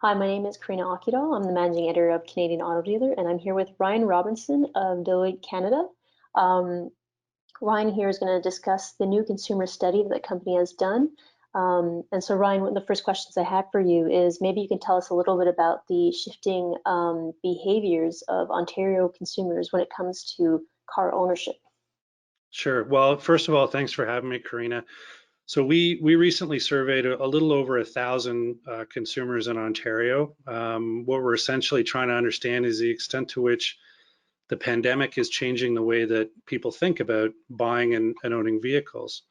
Hi, my name is Karina Akidal. I'm the managing editor of Canadian Auto Dealer, and I'm here with Ryan Robinson of Deloitte Canada. Um, Ryan here is going to discuss the new consumer study that the company has done. And so, Ryan, one of the first questions I have for you is maybe you can tell us a little bit about the shifting behaviors of Ontario consumers when it comes to car ownership. Sure. Well, first of all, thanks for having me, Karina. So we recently surveyed a little over 1,000 consumers in Ontario. What we're essentially trying to understand is the extent to which the pandemic is changing the way that people think about buying and owning vehicles.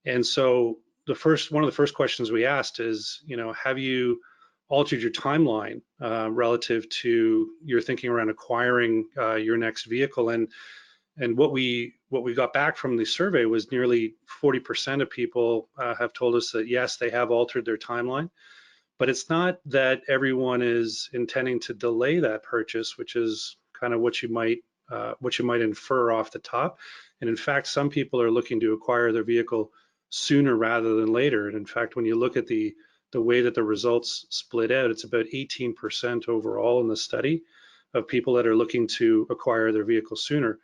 And so one of the first questions we asked is, have you altered your timeline relative to your thinking around acquiring your next vehicle? And what we got back from the survey was nearly 40% of people have told us that yes, they have altered their timeline, but it's not that everyone is intending to delay that purchase, which is kind of what you might infer off the top. And in fact, some people are looking to acquire their vehicle sooner rather than later. And in fact, when you look at the way that the results split out, it's about 18% overall in the study of people that are looking to acquire their vehicle sooner.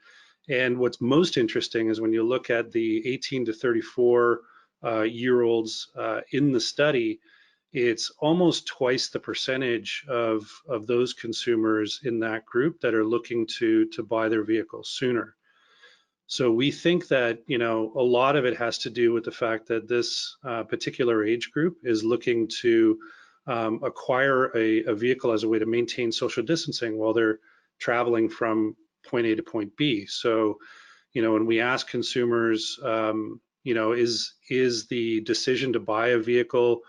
And what's most interesting is when you look at the 18 to 34 year olds in the study, it's almost twice the percentage of those consumers in that group that are looking to buy their vehicles sooner. So we think that a lot of it has to do with the fact that this particular age group is looking to acquire a vehicle as a way to maintain social distancing while they're traveling from point A to point B. So, when we ask consumers, is the decision to buy a vehicle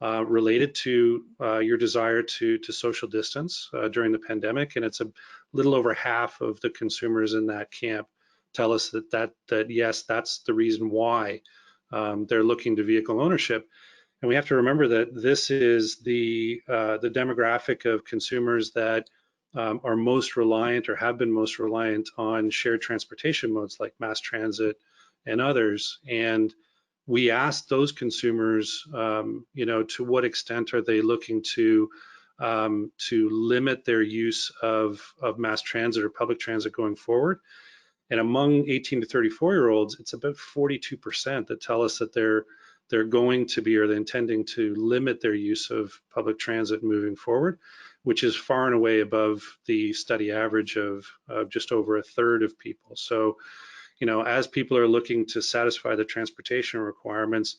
related to your desire to social distance during the pandemic? And it's a little over half of the consumers in that camp tell us that yes, that's the reason why they're looking to vehicle ownership. And we have to remember that this is the demographic of consumers that are most reliant or have been most reliant on shared transportation modes like mass transit and others. And we asked those consumers, to what extent are they looking to limit their use of mass transit or public transit going forward. And among 18 to 34-year-olds, it's about 42% that tell us that they're going to be or they're intending to limit their use of public transit moving forward, which is far and away above the study average of just over a third of people. So, as people are looking to satisfy the transportation requirements,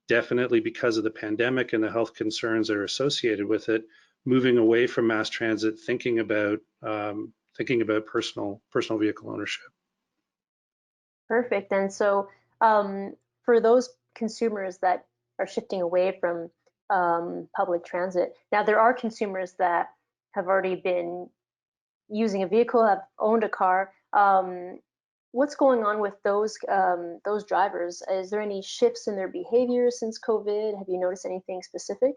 definitely because of the pandemic and the health concerns that are associated with it, moving away from mass transit, thinking about personal vehicle ownership. Perfect. And so, for those consumers that are shifting away from public transit, now there are consumers that have already been using a vehicle, have owned a car. What's going on with those drivers? Is there any shifts in their behavior since COVID? Have you noticed anything specific?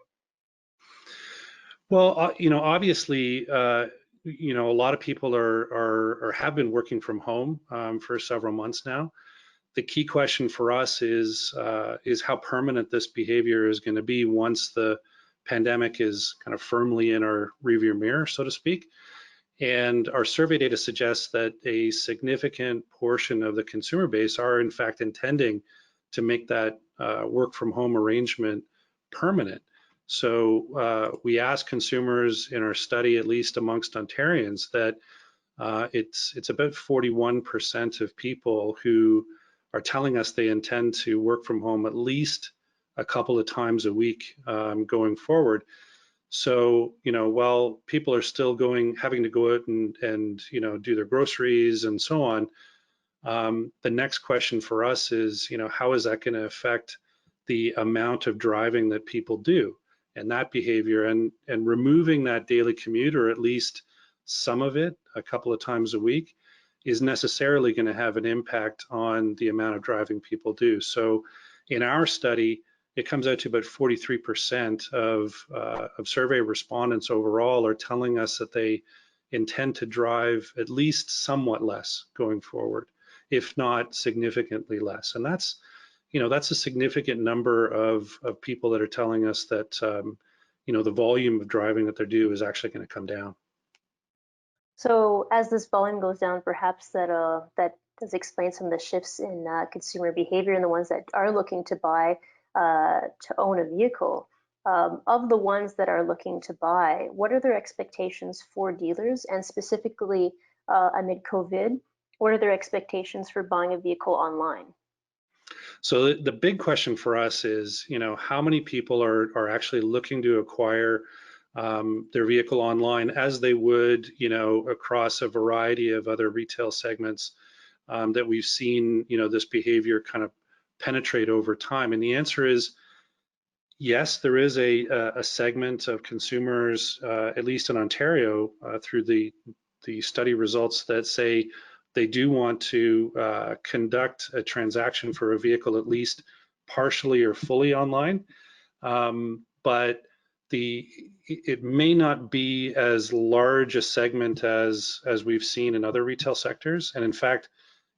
Well, obviously, a lot of people are or have been working from home for several months now. The key question for us is how permanent this behavior is going to be once the pandemic is kind of firmly in our rearview mirror, so to speak. And our survey data suggests that a significant portion of the consumer base are in fact intending to make that work from home arrangement permanent. So we asked consumers in our study, at least amongst Ontarians, that it's about 41% of people who are telling us they intend to work from home at least a couple of times a week going forward. So, while people are still having to go out and do their groceries and so on, the next question for us is, how is that going to affect the amount of driving that people do and that behavior, and removing that daily commute, or at least some of it a couple of times a week, is necessarily going to have an impact on the amount of driving people do. So in our study, it comes out to about 43% of survey respondents overall are telling us that they intend to drive at least somewhat less going forward, if not significantly less. And that's a significant number of people that are telling us that the volume of driving that they do is actually going to come down. So as this volume goes down, perhaps that does explain some of the shifts in consumer behavior and the ones that are looking to buy to own a vehicle. Of the ones that are looking to buy, what are their expectations for dealers, and specifically amid COVID, what are their expectations for buying a vehicle online? So the big question for us is, how many people are actually looking to acquire their vehicle online as they would, across a variety of other retail segments that we've seen, this behavior kind of penetrate over time. And the answer is yes, there is a segment of consumers, at least in Ontario, through the study results that say they do want to conduct a transaction for a vehicle at least partially or fully online. But it may not be as large a segment as we've seen in other retail sectors, and in fact,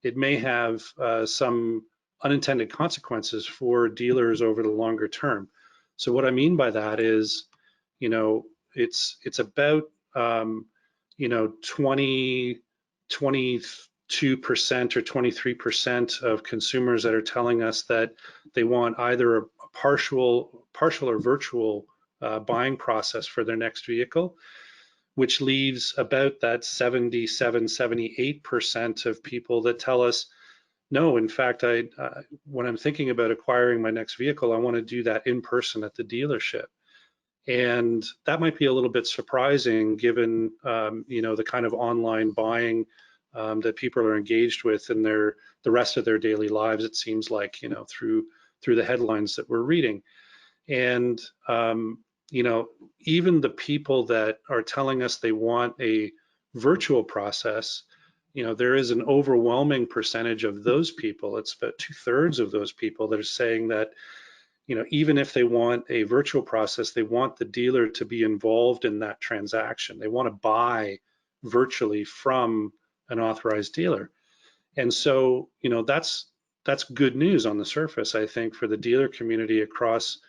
it may have some unintended consequences for dealers over the longer term. So what I mean by that is, it's about 22% or 23% of consumers that are telling us that they want either a partial or virtual buying process for their next vehicle, which leaves about that 78% of people that tell us, no, in fact, when I'm thinking about acquiring my next vehicle, I want to do that in person at the dealership. And that might be a little bit surprising given, the kind of online buying that people are engaged with in the rest of their daily lives, it seems like, through the headlines that we're reading. And, even the people that are telling us they want a virtual process, there is an overwhelming percentage of those people, it's about 2/3 of those people that are saying that, even if they want a virtual process, they want the dealer to be involved in that transaction. They want to buy virtually from an authorized dealer. And so, that's good news on the surface, I think, for the dealer community across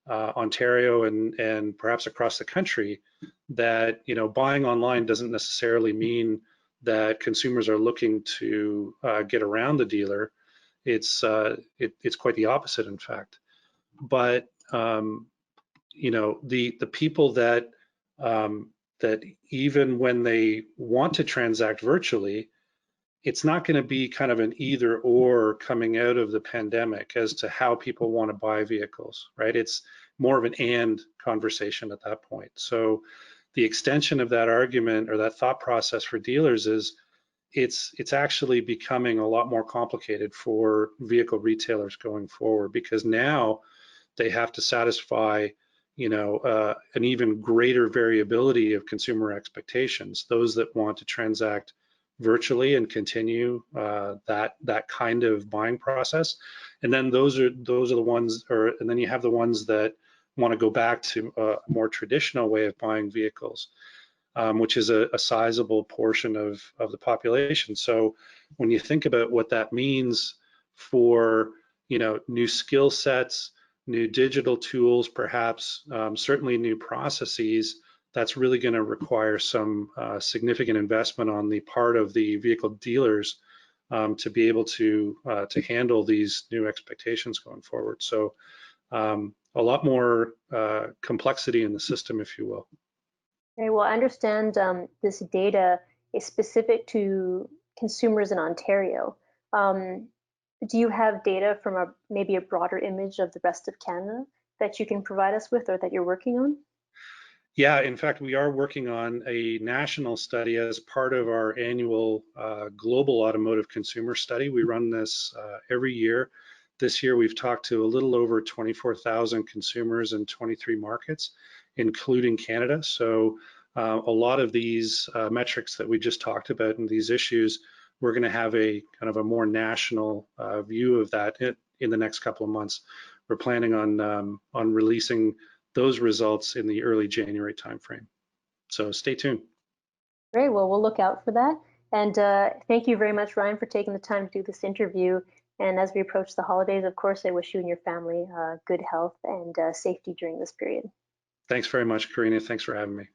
Ontario and perhaps across the country, that, buying online doesn't necessarily mean that consumers are looking to get around the dealer. It's quite the opposite, in fact. But the people that even when they want to transact virtually, it's not going to be kind of an either or coming out of the pandemic as to how people want to buy vehicles, right? It's more of an and conversation at that point. So the extension of that argument or that thought process for dealers is it's actually becoming a lot more complicated for vehicle retailers going forward, because now they have to satisfy an even greater variability of consumer expectations, those that want to transact virtually and continue that kind of buying process, and then those are the ones, and then you have the ones that want to go back to a more traditional way of buying vehicles, which is a sizable portion of the population. So when you think about what that means for new skill sets, new digital tools, perhaps certainly new processes, that's really going to require some significant investment on the part of the vehicle dealers to be able to handle these new expectations going forward. So a lot more complexity in the system, if you will. Okay, well, I understand this data is specific to consumers in Ontario. Um, do you have data from maybe a broader image of the rest of Canada that you can provide us with, or that you're working on? Yeah, in fact, we are working on a national study as part of our annual global automotive consumer study. We run this every year. This year, we've talked to a little over 24,000 consumers in 23 markets, including Canada. So a lot of these metrics that we just talked about and these issues, we're going to have a kind of a more national view of that in the next couple of months. We're planning on releasing those results in the early January timeframe. So stay tuned. Great, well, we'll look out for that. And thank you very much, Ryan, for taking the time to do this interview. And as we approach the holidays, of course, I wish you and your family good health and safety during this period. Thanks very much, Karina. Thanks for having me.